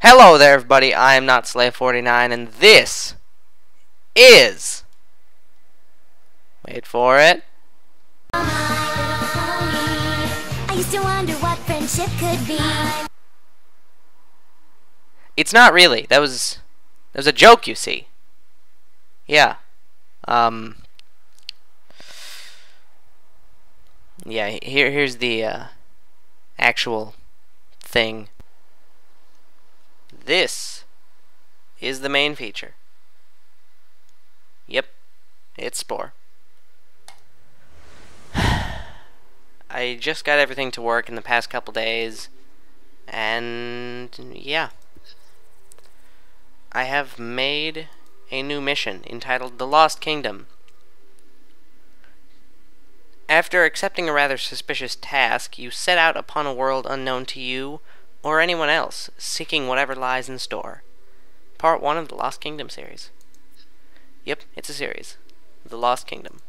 Hello there, everybody. I am not Slave49, and this is. Wait for it. I used to wonder what friendship could be. It's not really. That was a joke, you see. Yeah. Yeah. Here's the actual thing. This is the main feature. Yep, it's Spore. I just got everything to work in the past couple days, and yeah. I have made a new mission entitled The Lost Kingdom. After accepting a rather suspicious task, you set out upon a world unknown to you or anyone else, seeking whatever lies in store. Part 1 of the Lost Kingdom series. Yep, it's a series. The Lost Kingdom.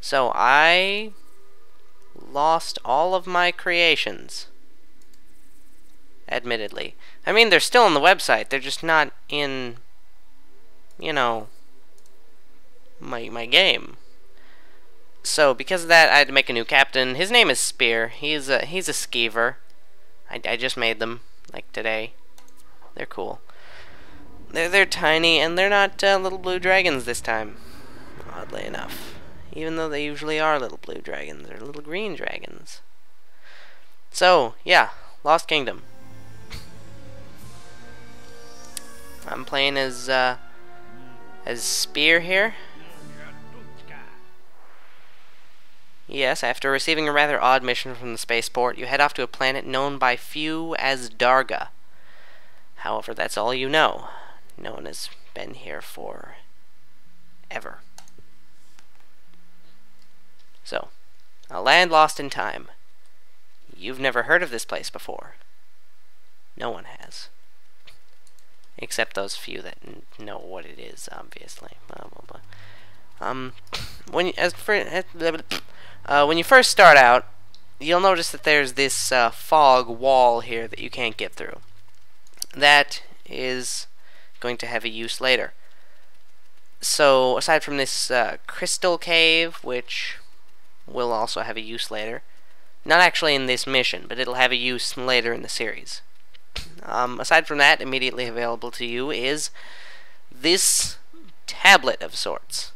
So, I lost all of my creations. Admittedly. I mean, they're still on the website. They're just not in, you know, my game. So, because of that, I had to make a new captain. His name is Spore. He's a skeever. I just made them, like, today. They're cool. They're tiny, and they're not little blue dragons this time. Oddly enough. Even though they usually are little blue dragons. They're little green dragons. So, yeah. Lost Kingdom. I'm playing as Spore here. Yes, after receiving a rather odd mission from the spaceport, you head off to a planet known by few as Darga. However, that's all you know. No one has been here for ever. So, a land lost in time. You've never heard of this place before. No one has. Except those few that know what it is, obviously. Blah, blah, blah. When you first start out, you'll notice that there's this fog wall here that you can't get through. That is going to have a use later. So, aside from this crystal cave, which will also have a use later, not actually in this mission, but it'll have a use later in the series. Aside from that, immediately available to you is this tablet of sorts.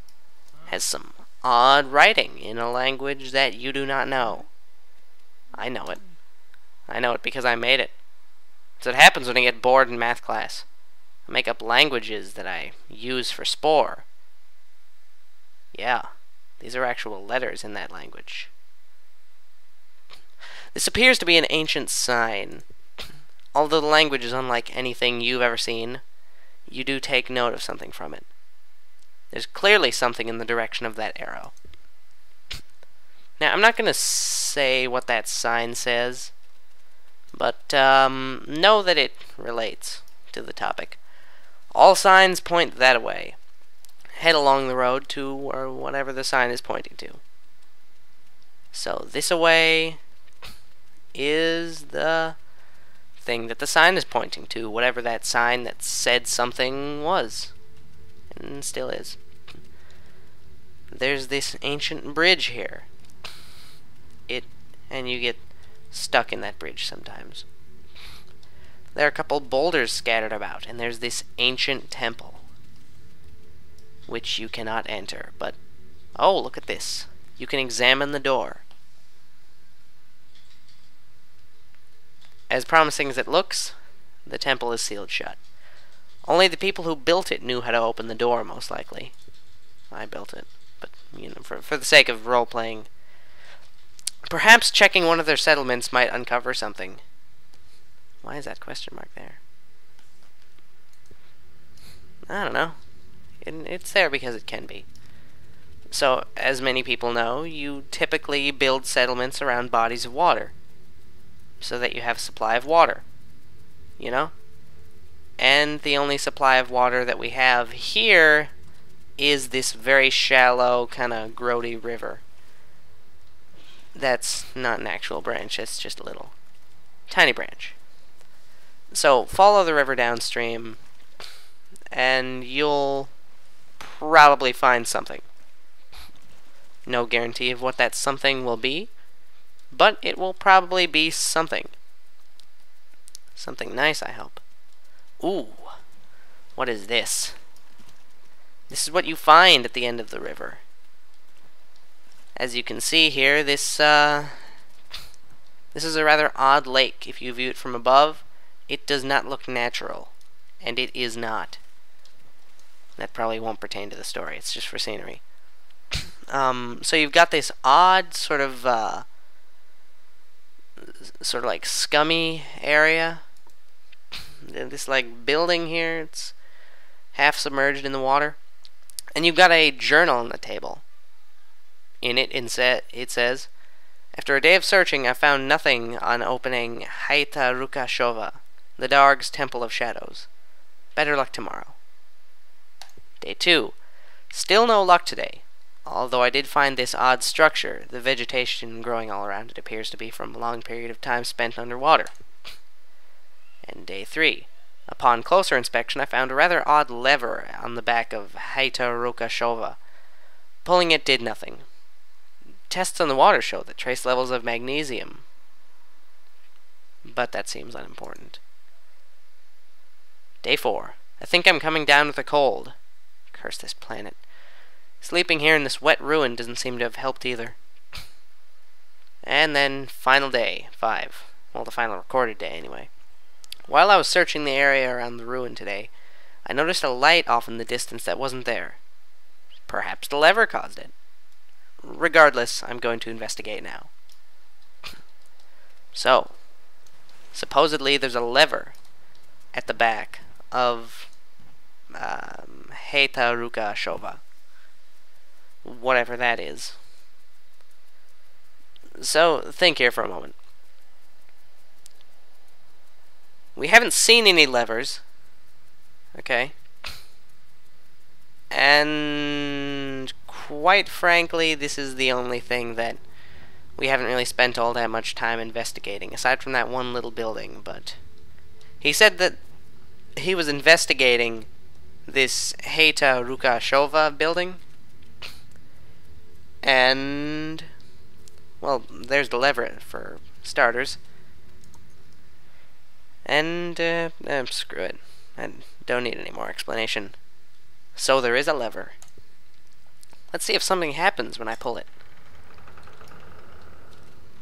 Has some odd writing in a language that you do not know. I know it. I know it because I made it. So it happens when I get bored in math class. I make up languages that I use for Spore. Yeah, these are actual letters in that language. This appears to be an ancient sign. Although the language is unlike anything you've ever seen, you do take note of something from it. There's clearly something in the direction of that arrow. Now, I'm not going to say what that sign says, but know that it relates to the topic. All signs point that way. Head along the road to or whatever the sign is pointing to. So, this away is the thing that the sign is pointing to, whatever that sign that said something was, and still is. There's this ancient bridge here. And you get stuck in that bridge sometimes. There are a couple boulders scattered about, and there's this ancient temple, which you cannot enter, but oh, look at this. You can examine the door. As promising as it looks, the temple is sealed shut. Only the people who built it knew how to open the door, most likely. I built it, but, you know, for the sake of role-playing. Perhaps checking one of their settlements might uncover something. Why is that question mark there? I don't know. It's there because it can be. So, as many people know, you typically build settlements around bodies of water, so that you have a supply of water, you know? And the only supply of water that we have here is this very shallow, kind of grody river. That's not an actual branch, it's just a little tiny branch. So follow the river downstream, and you'll probably find something. No guarantee of what that something will be, but it will probably be something. Something nice, I hope. Ooh, what is this? This is what you find at the end of the river. As you can see here, this is a rather odd lake. If you view it from above, it does not look natural, and it is not. That probably won't pertain to the story. It's just for scenery. So you've got this odd sort of like scummy area. This like building here. It's half submerged in the water, and you've got a journal on the table. In it, it says, "After a day of searching, I found nothing on opening Haita Rukashova, the Darg's Temple of Shadows. Better luck tomorrow." Day 2. Still no luck today. Although I did find this odd structure, the vegetation growing all around it appears to be from a long period of time spent underwater. And Day 3. Upon closer inspection, I found a rather odd lever on the back of Haita Rukashova. Pulling it did nothing. Tests on the water show that trace levels of magnesium, but that seems unimportant. Day 4. I think I'm coming down with a cold. Curse this planet. Sleeping here in this wet ruin doesn't seem to have helped either. And then, final day, 5. Well, the final recorded day, anyway. While I was searching the area around the ruin today, I noticed a light off in the distance that wasn't there. Perhaps the lever caused it. Regardless, I'm going to investigate now. So, supposedly there's a lever at the back of Haita Rukashova. Whatever that is. So, think here for a moment. We haven't seen any levers. Okay. And quite frankly, this is the only thing that we haven't really spent all that much time investigating, aside from that one little building. But he said that he was investigating this Haita Rukashova building, and, well, there's the lever for starters. And, screw it. I don't need any more explanation. So there is a lever. Let's see if something happens when I pull it.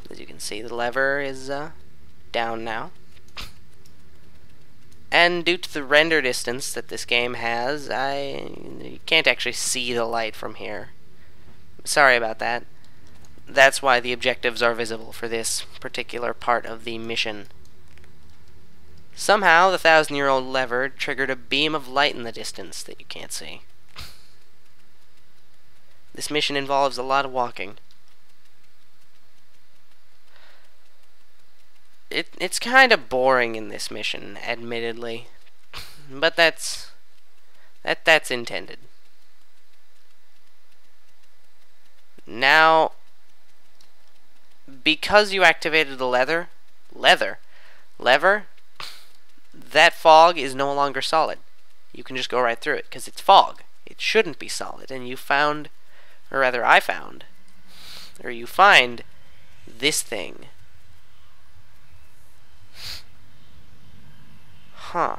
As you can see, the lever is down now. And due to the render distance that this game has, you can't actually see the light from here. Sorry about that. That's why the objectives are visible for this particular part of the mission. Somehow, the 1,000-year-old lever triggered a beam of light in the distance that you can't see. This mission involves a lot of walking. It's kind of boring in this mission, admittedly, but that's intended. Now, because you activated the lever, that fog is no longer solid. You can just go right through it, because it's fog. It shouldn't be solid, and you found, or rather I found, or you find this thing. Huh.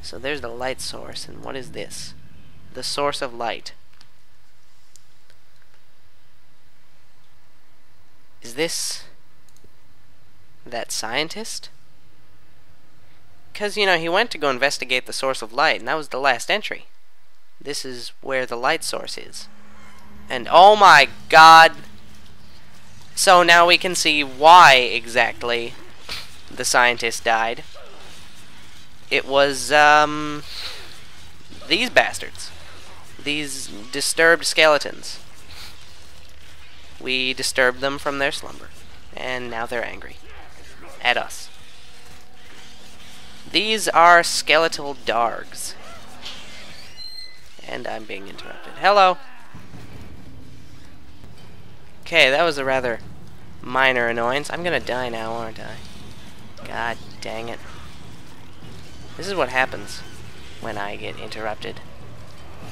So there's the light source, and what is this? The source of light. Is this that scientist? Because, you know, he went to go investigate the source of light, and that was the last entry. This is where the light source is. And oh my god! So now we can see why exactly the scientist died. It was, these bastards. These disturbed skeletons. We disturbed them from their slumber, and now they're angry at us. These are skeletal dargs. And I'm being interrupted. Hello! Okay, that was a rather minor annoyance. I'm gonna die now, aren't I? God dang it. This is what happens when I get interrupted.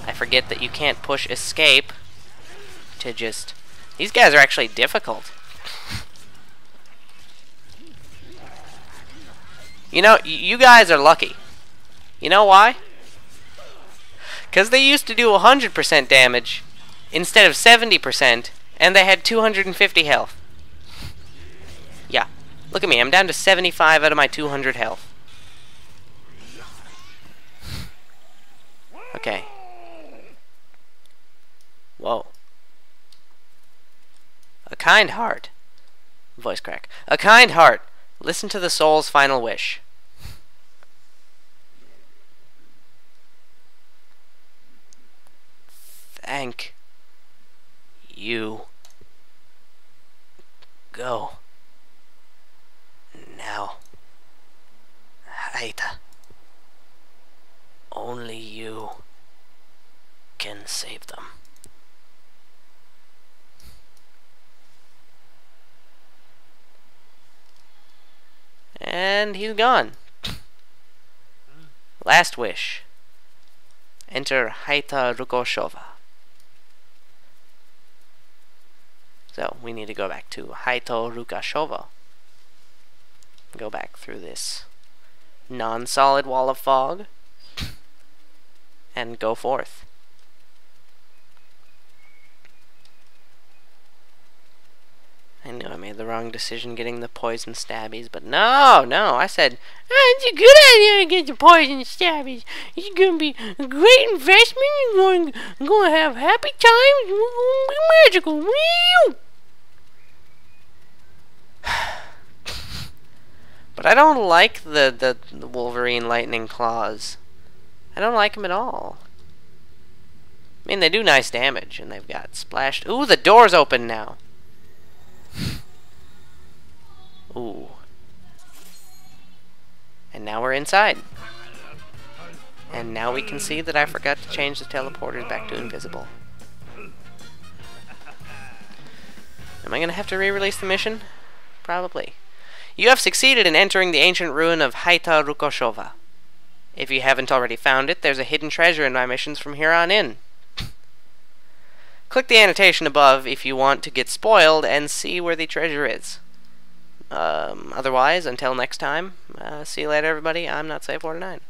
I forget that you can't push escape to just... These guys are actually difficult. You know, you guys are lucky. You know why? Because they used to do 100% damage instead of 70%, and they had 250 health. Yeah. Look at me, I'm down to 75 out of my 200 health. Okay. Whoa. A kind heart. Voice crack. A kind heart. Listen to the soul's final wish. Thank you. Go. Now. Haita. Only you can save them. And he's gone. Last wish. Enter Haita Rukoshova. So we need to go back to Haito Rukashova. Go back through this non-solid wall of fog and go forth. I knew I made the wrong decision getting the poison stabbies, but no, I said, oh, it's a good idea to get the poison stabbies. It's going to be a great investment. You're going to have happy times. We're going to be magical. Woo! But I don't like the Wolverine lightning claws. I don't like them at all. I mean, they do nice damage, and they've got splashed. Ooh, the door's open now. Ooh. And now we're inside. And now we can see that I forgot to change the teleporters back to invisible. Am I going to have to re-release the mission? Probably. You have succeeded in entering the ancient ruin of Haita Rukoshova. If you haven't already found it, there's a hidden treasure in my missions from here on in. Click the annotation above if you want to get spoiled and see where the treasure is. Otherwise, until next time, see you later, everybody. I'm Not Safe 49.